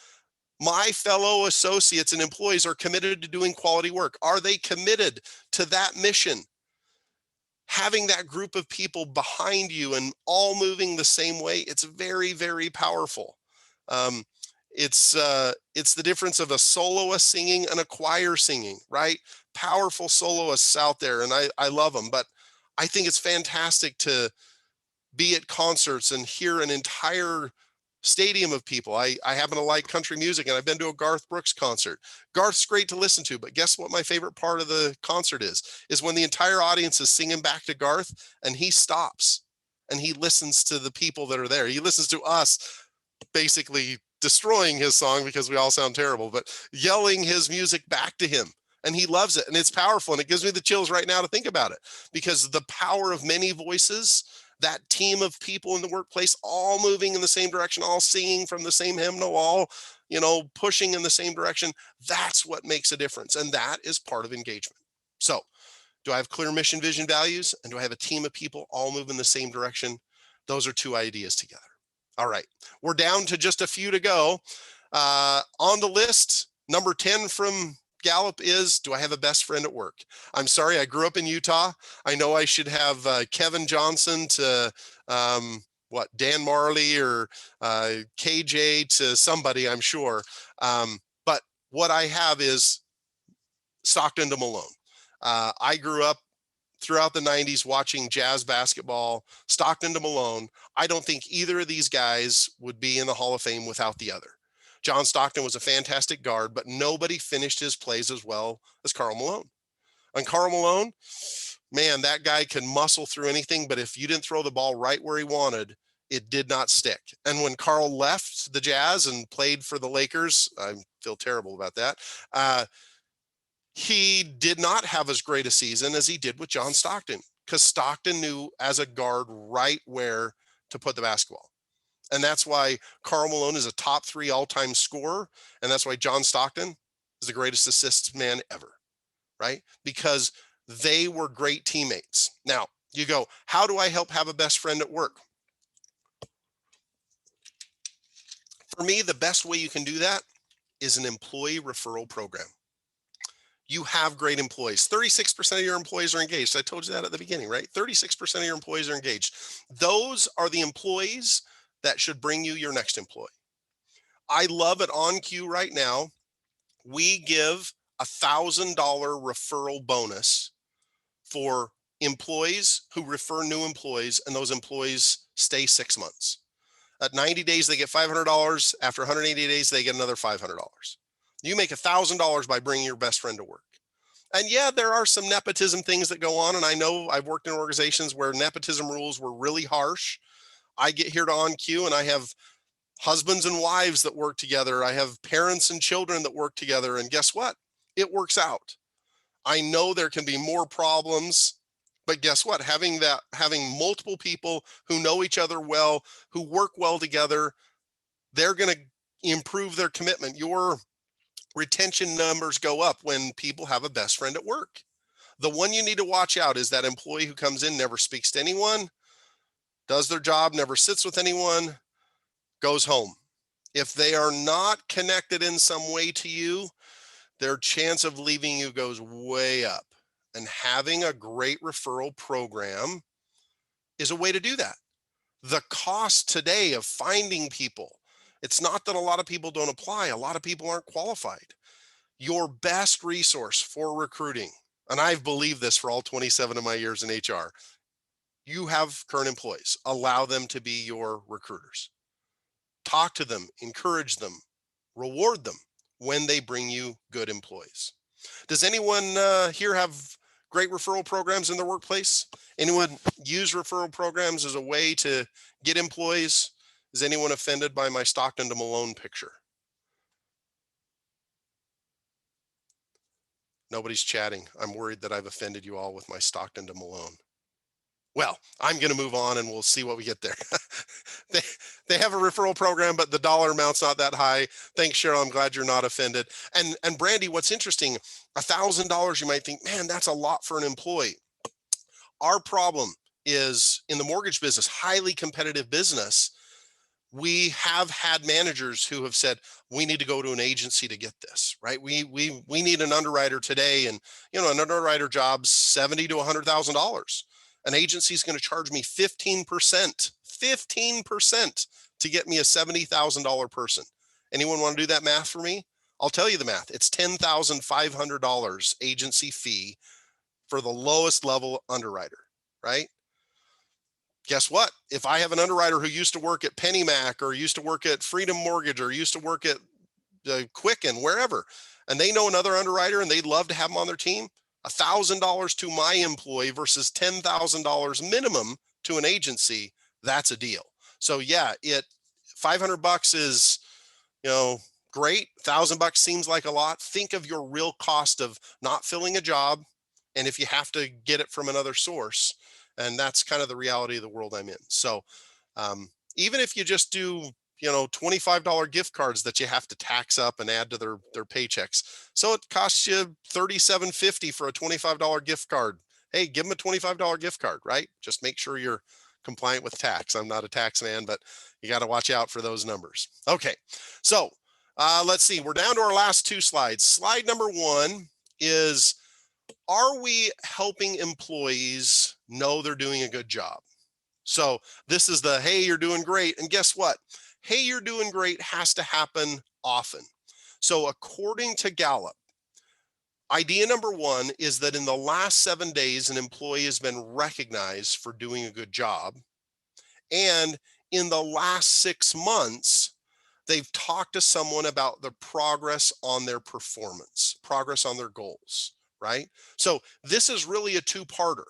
My fellow associates and employees are committed to doing quality work. Are they committed to that mission? Having that group of people behind you and all moving the same way, it's very, very powerful. It's the difference of a soloist singing and a choir singing, right? Powerful soloists out there, and I love them, but I think it's fantastic to be at concerts and hear an entire stadium of people. I happen to like country music, and I've been to a Garth Brooks concert. Garth's great to listen to, but guess what my favorite part of the concert is when the entire audience is singing back to Garth and he stops and he listens to the people that are there. He listens to us basically destroying his song because we all sound terrible, but yelling his music back to him. And he loves it. And it's powerful. And it gives me the chills right now to think about it, because the power of many voices, that team of people in the workplace, all moving in the same direction, all singing from the same hymnal, all, pushing in the same direction. That's what makes a difference. And that is part of engagement. So do I have clear mission, vision, values? And do I have a team of people all move in the same direction? Those are two ideas together. All right. We're down to just a few to go. On the list, number 10 from Gallup is, do I have a best friend at work? I'm sorry, I grew up in Utah. I know I should have Kevin Johnson to Dan Marley or KJ to somebody, I'm sure. But what I have is Stockton to Malone. I grew up throughout the 90s watching Jazz basketball, Stockton to Malone. I don't think either of these guys would be in the Hall of Fame without the other. John Stockton was a fantastic guard, but nobody finished his plays as well as Karl Malone. And Karl Malone, man, that guy can muscle through anything, but if you didn't throw the ball right where he wanted, it did not stick. And when Karl left the Jazz and played for the Lakers, I feel terrible about that, he did not have as great a season as he did with John Stockton, because Stockton knew as a guard right where to put the basketball. And that's why Karl Malone is a top 3 all-time scorer. And that's why John Stockton is the greatest assists man ever, right? Because they were great teammates. Now, you go, how do I help have a best friend at work? For me, the best way you can do that is an employee referral program. You have great employees. 36% of your employees are engaged. I told you that at the beginning, right? 36% of your employees are engaged. Those are the employees that should bring you your next employee. I love it on cue right now. We give $1,000 referral bonus for employees who refer new employees, and those employees stay 6 months. At 90 days, they get $500. After 180 days, they get another $500. You make $1,000 by bringing your best friend to work. And yeah, there are some nepotism things that go on. And I know I've worked in organizations where nepotism rules were really harsh. I get here to On Cue and I have husbands and wives that work together. I have parents and children that work together. And guess what? It works out. I know there can be more problems, but guess what? Having multiple people who know each other well, who work well together, they're going to improve their commitment. Your retention numbers go up when people have a best friend at work. The one you need to watch out is that employee who comes in, never speaks to anyone, does their job, never sits with anyone, goes home. If they are not connected in some way to you, their chance of leaving you goes way up. And having a great referral program is a way to do that. The cost today of finding people, it's not that a lot of people don't apply. A lot of people aren't qualified. Your best resource for recruiting, and I've believed this for all 27 of my years in HR, you have current employees. Allow them to be your recruiters. Talk to them, encourage them, reward them when they bring you good employees. Does anyone here have great referral programs in their workplace? Anyone use referral programs as a way to get employees? Is anyone offended by my Stockton to Malone picture? Nobody's chatting. I'm worried that I've offended you all with my Stockton to Malone. Well, I'm going to move on and we'll see what we get there. they have a referral program, but the dollar amount's not that high. Thanks, Cheryl. I'm glad you're not offended. And Brandy, what's interesting, $1,000, you might think, man, that's a lot for an employee. Our problem is in the mortgage business, highly competitive business. We have had managers who have said, we need to go to an agency to get this, right? We need an underwriter today. And, an underwriter job's $70,000 to $100,000. An agency is going to charge me 15% to get me a $70,000 person. Anyone want to do that math for me? I'll tell you the math. It's $10,500 agency fee for the lowest level underwriter, right? Guess what? If I have an underwriter who used to work at PennyMac or used to work at Freedom Mortgage or used to work at Quicken, wherever, and they know another underwriter and they'd love to have them on their team, $1,000 to my employee versus $10,000 minimum to an agency, that's a deal. So yeah, $500 is, great. $1,000 seems like a lot. Think of your real cost of not filling a job, and if you have to get it from another source, and that's kind of the reality of the world I'm in. So even if you just do, $25 gift cards that you have to tax up and add to their paychecks. So it costs you $37.50 for a $25 gift card. Hey, give them a $25 gift card, right? Just make sure you're compliant with tax. I'm not a tax man, but you got to watch out for those numbers. Okay, so let's see. We're down to our last two slides. Slide number 1 is, are we helping employees know they're doing a good job? So this is the, hey, you're doing great. And guess what? Hey, you're doing great has to happen often. So according to Gallup, idea number 1 is that in the last 7 days, an employee has been recognized for doing a good job. And in the last 6 months, they've talked to someone about the progress on their performance, progress on their goals, right? So this is really a two-parter.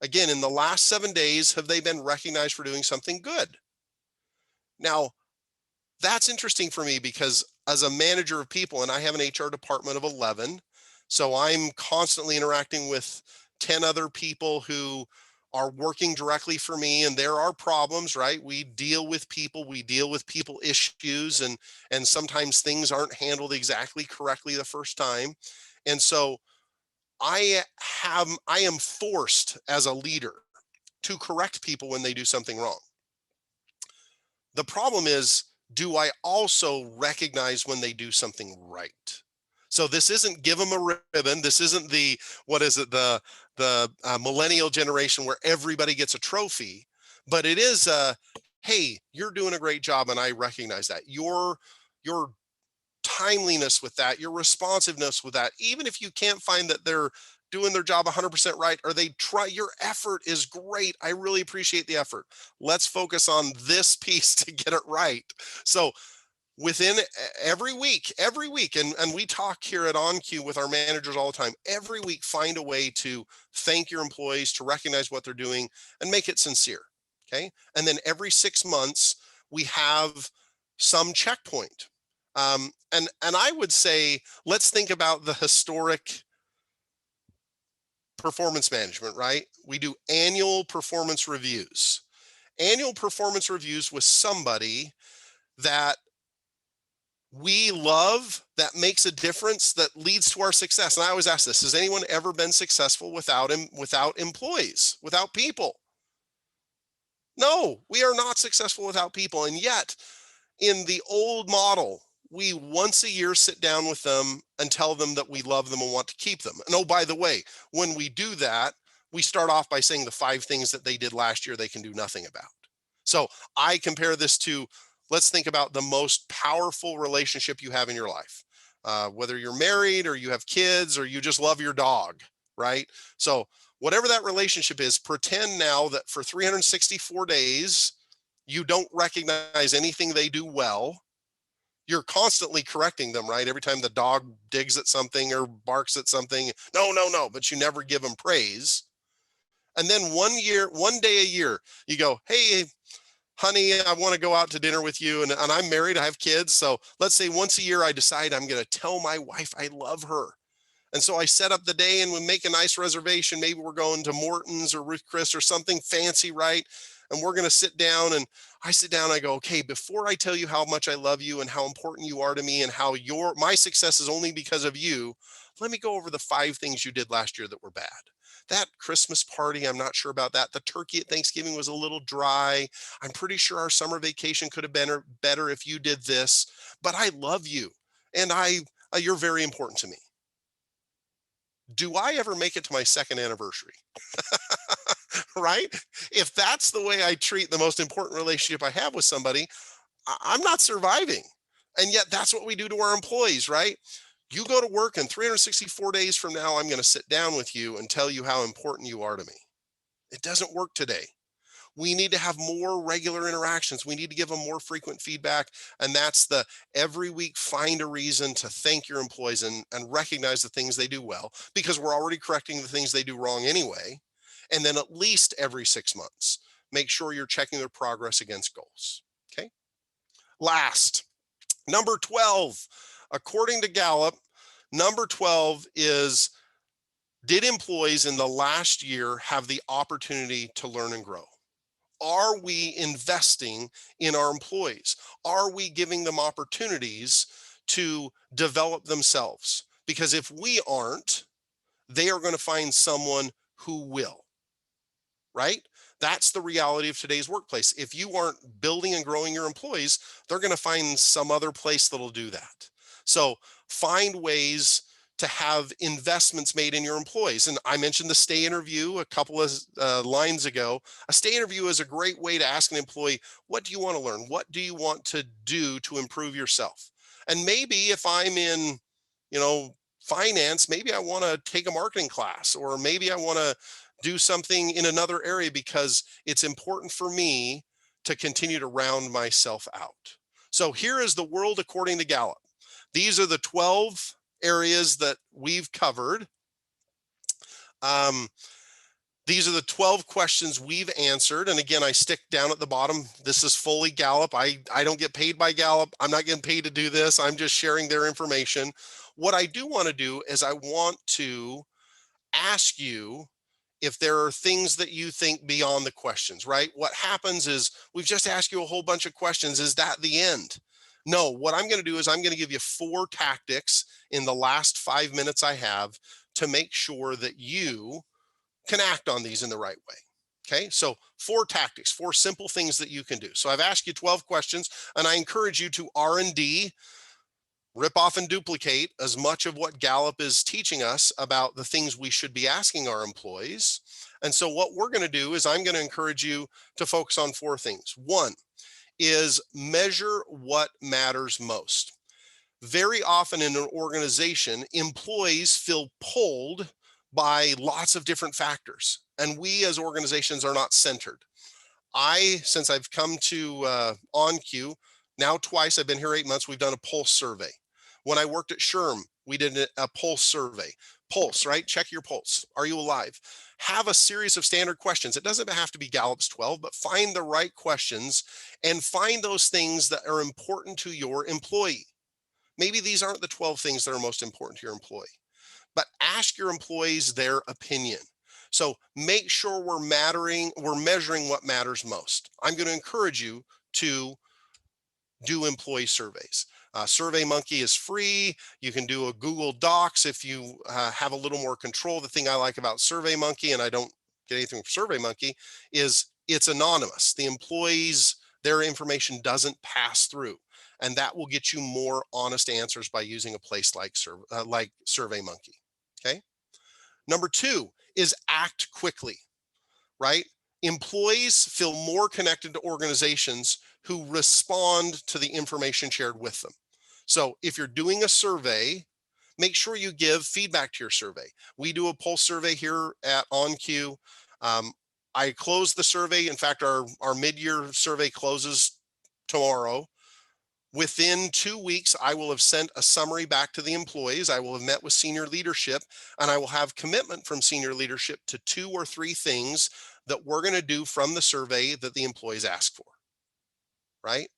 Again, in the last 7 days, have they been recognized for doing something good? Now, that's interesting for me because as a manager of people, and I have an HR department of 11, so I'm constantly interacting with 10 other people who are working directly for me, and there are problems, right? We deal with people issues, and sometimes things aren't handled exactly correctly the first time. And so I am forced as a leader to correct people when they do something wrong. The problem is, do I also recognize when they do something right? So this isn't give them a ribbon. This isn't the millennial generation where everybody gets a trophy, but it is hey, you're doing a great job, and I recognize that. Your timeliness with that, your responsiveness with that, even if you can't find that they're doing their job 100% right, or they try, your effort is great. I really appreciate the effort. Let's focus on this piece to get it right. So within every week, and we talk here at OnQ with our managers all the time, every week, find a way to thank your employees, to recognize what they're doing, and make it sincere. Okay. And then every 6 months, we have some checkpoint. And I would say, let's think about the historic performance management, right? We do annual performance reviews. Annual performance reviews with somebody that we love, that makes a difference, that leads to our success. And I always ask this, has anyone ever been successful without employees, without people? No, we are not successful without people. And yet, in the old model, we once a year sit down with them and tell them that we love them and want to keep them. And oh, by the way, when we do that, we start off by saying the 5 things that they did last year they can do nothing about. So I compare this to, let's think about the most powerful relationship you have in your life, whether you're married or you have kids or you just love your dog, right? So whatever that relationship is, pretend now that for 364 days, you don't recognize anything they do well. You're constantly correcting them, right? Every time the dog digs at something or barks at something, no, but you never give them praise. And then one day a year, you go, hey, honey, I want to go out to dinner with you. And I'm married, I have kids. So let's say once a year, I decide I'm going to tell my wife I love her. And so I set up the day and we make a nice reservation. Maybe we're going to Morton's or Ruth Chris or something fancy, right? And we're going to sit down, and I sit down and I go, okay, before I tell you how much I love you and how important you are to me and how my success is only because of you, let me go over the 5 things you did last year that were bad. That Christmas party, I'm not sure about that. The turkey at Thanksgiving was a little dry. I'm pretty sure our summer vacation could have been better if you did this, but I love you. And you're very important to me. Do I ever make it to my 2nd anniversary? Right? If that's the way I treat the most important relationship I have with somebody, I'm not surviving. And yet that's what we do to our employees, right? You go to work, and 364 days from now, I'm going to sit down with you and tell you how important you are to me. It doesn't work today. We need to have more regular interactions. We need to give them more frequent feedback. And that's the every week find a reason to thank your employees and recognize the things they do well, because we're already correcting the things they do wrong anyway. And then at least every 6 months, make sure you're checking their progress against goals. Okay. Last, number 12, according to Gallup, number 12 is, did employees in the last year have the opportunity to learn and grow? Are we investing in our employees? Are we giving them opportunities to develop themselves? Because if we aren't, they are going to find someone who will, right? That's the reality of today's workplace. If you aren't building and growing your employees, they're going to find some other place that'll do that. So find ways to have investments made in your employees. And I mentioned the stay interview a couple of lines ago. A stay interview is a great way to ask an employee, what do you want to learn? What do you want to do to improve yourself? And maybe if I'm in, finance, maybe I want to take a marketing class, or maybe I want to do something in another area because it's important for me to continue to round myself out. So here is the world according to Gallup. These are the 12 areas that we've covered. These are the 12 questions we've answered. And again, I stick down at the bottom. This is fully Gallup. I don't get paid by Gallup. I'm not getting paid to do this. I'm just sharing their information. What I do want to do is I want to ask you if there are things that you think beyond the questions, right? What happens is we've just asked you a whole bunch of questions. Is that the end? No, what I'm going to do is I'm going to give you 4 tactics in the last 5 minutes I have to make sure that you can act on these in the right way. Okay, so 4 tactics, 4 simple things that you can do. So I've asked you 12 questions, and I encourage you to R&D, rip off and duplicate as much of what Gallup is teaching us about the things we should be asking our employees. And so what we're going to do is I'm going to encourage you to focus on 4 things. 1 is measure what matters most. Very often in an organization, employees feel pulled by lots of different factors, and we as organizations are not centered. Since I've come to OnQ, now twice, I've been here 8 months, we've done a pulse survey. When I worked at SHRM, we did a pulse survey. Pulse, right? Check your pulse. Are you alive? Have a series of standard questions. It doesn't have to be Gallup's 12, but find the right questions and find those things that are important to your employee. Maybe these aren't the 12 things that are most important to your employee, but ask your employees their opinion. So make sure we're measuring what matters most. I'm going to encourage you to do employee surveys. SurveyMonkey is free. You can do a Google Docs if you have a little more control. The thing I like about SurveyMonkey, and I don't get anything from SurveyMonkey, is it's anonymous. The employees, their information doesn't pass through. And that will get you more honest answers by using a place like SurveyMonkey. Okay. Number 2 is act quickly, right? Employees feel more connected to organizations who respond to the information shared with them. So if you're doing a survey, make sure you give feedback to your survey. We do a pulse survey here at OnQ. I closed the survey. In fact, our mid-year survey closes tomorrow. Within 2 weeks, I will have sent a summary back to the employees. I will have met with senior leadership, and I will have commitment from senior leadership to 2 or 3 things that we're going to do from the survey that the employees ask for, right?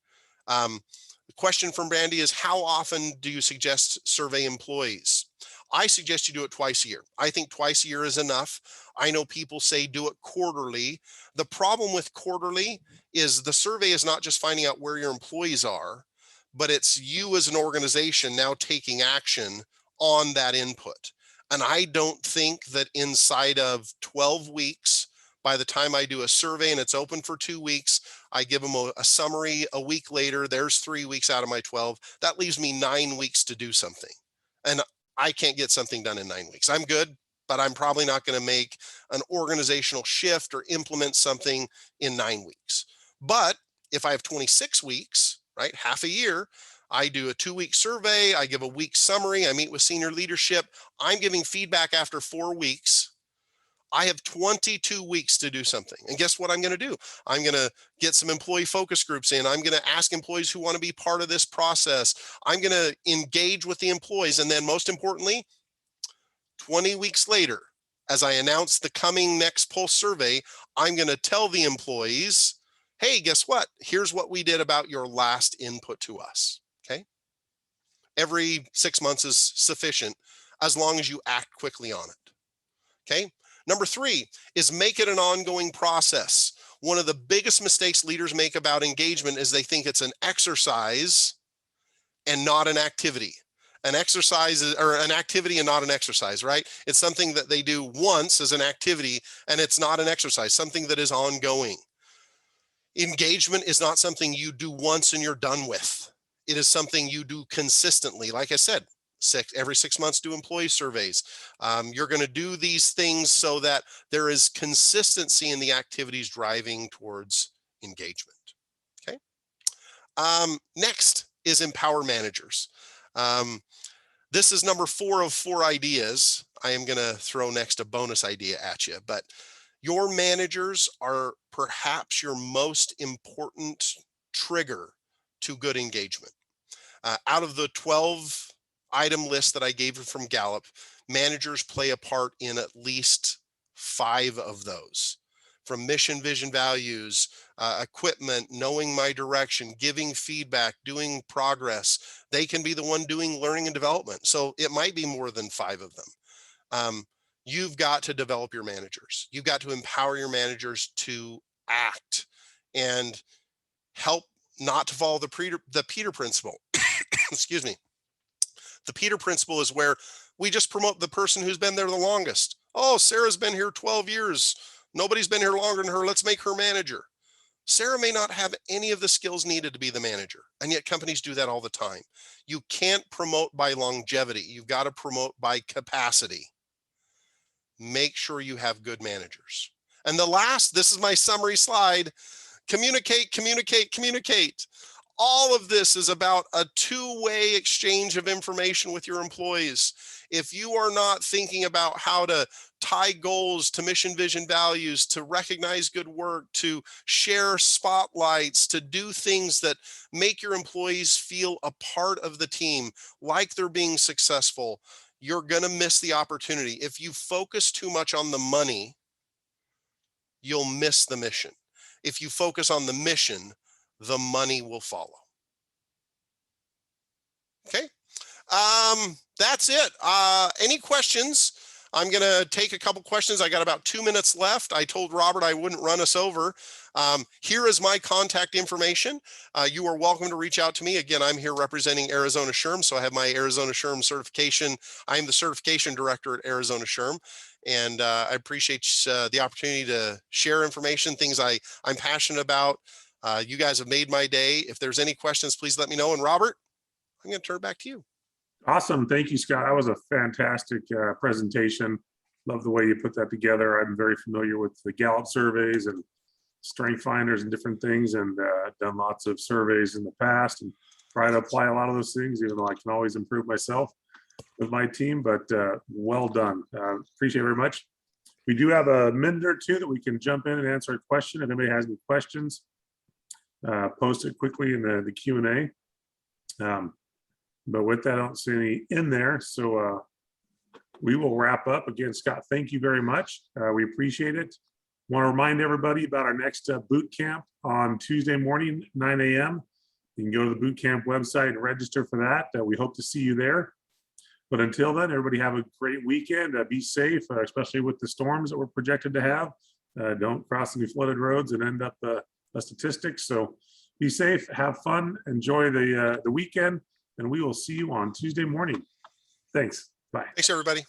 The question from Brandy is, how often do you suggest survey employees? I suggest you do it twice a year. I think twice a year is enough. I know people say do it quarterly. The problem with quarterly is the survey is not just finding out where your employees are, but it's you as an organization now taking action on that input. And I don't think that inside of 12 weeks, by the time I do a survey and it's open for 2 weeks, I give them a summary a week later, there's 3 weeks out of my 12. That leaves me 9 weeks to do something. And I can't get something done in 9 weeks. I'm good, but I'm probably not going to make an organizational shift or implement something in 9 weeks. But if I have 26 weeks, right, half a year, I do a 2-week survey, I give a week summary, I meet with senior leadership, I'm giving feedback after 4 weeks. I have 22 weeks to do something. And guess what I'm going to do? I'm going to get some employee focus groups in. I'm going to ask employees who want to be part of this process. I'm going to engage with the employees. And then most importantly, 20 weeks later, as I announce the coming next pulse survey, I'm going to tell the employees, hey, guess what? Here's what we did about your last input to us. Okay. Every 6 months is sufficient as long as you act quickly on it. Okay. Number 3 is make it an ongoing process. One of the biggest mistakes leaders make about engagement is they think it's an exercise and not an activity. An exercise or an activity and not an exercise, right? It's something that they do once as an activity and it's not an exercise, something that is ongoing. Engagement is not something you do once and you're done with. It is something you do consistently. Like I said, every 6 months, do employee surveys. You're going to do these things so that there is consistency in the activities driving towards engagement. Okay. Next is empower managers. This is number 4 of 4 ideas. I am going to throw next a bonus idea at you, but your managers are perhaps your most important trigger to good engagement. Out of the 12 item list that I gave you from Gallup, managers play a part in at least 5 of those. From mission, vision, values, equipment, knowing my direction, giving feedback, doing progress. They can be the one doing learning and development. So it might be more than 5 of them. You've got to develop your managers. You've got to empower your managers to act and help not to follow the Peter principle. Excuse me. The Peter principle is where we just promote the person who's been there the longest. Oh, Sarah's been here 12 years. Nobody's been here longer than her. Let's make her manager. Sarah may not have any of the skills needed to be the manager, and yet companies do that all the time. You can't promote by longevity. You've got to promote by capacity. Make sure you have good managers. And the last, this is my summary slide, communicate, communicate, communicate. All of this is about a two-way exchange of information with your employees. If you are not thinking about how to tie goals to mission, vision, values, to recognize good work, to share spotlights, to do things that make your employees feel a part of the team, like they're being successful, you're going to miss the opportunity. If you focus too much on the money, you'll miss the mission. If you focus on the mission, the money will follow. Okay. That's it. Any questions? I'm going to take a couple questions. I got about 2 minutes left. I told Robert I wouldn't run us over. Here is my contact information. You are welcome to reach out to me. Again, I'm here representing Arizona SHRM, so I have my Arizona SHRM certification. I'm the certification director at Arizona SHRM, and I appreciate the opportunity to share information, things I'm passionate about. You guys have made my day. If there's any questions, please let me know. And Robert, I'm going to turn it back to you. Awesome. Thank you, Scott. That was a fantastic presentation. Love the way you put that together. I'm very familiar with the Gallup surveys and strength finders and different things, and done lots of surveys in the past and try to apply a lot of those things, even though I can always improve myself with my team, but well done. Appreciate it very much. We do have a minute or two that we can jump in and answer a question. If anybody has any questions, post it quickly in the Q&A. But with that, I don't see any in there. So we will wrap up. Again, Scott, thank you very much. We appreciate it. Want to remind everybody about our next boot camp on Tuesday morning, 9 a.m. You can go to the boot camp website and register for that. We hope to see you there. But until then, everybody have a great weekend. Be safe, especially with the storms that we're projected to have. Don't cross any flooded roads and end up a statistic. So be safe, have fun, enjoy the weekend. And we will see you on Tuesday morning. Thanks. Bye. Thanks, everybody.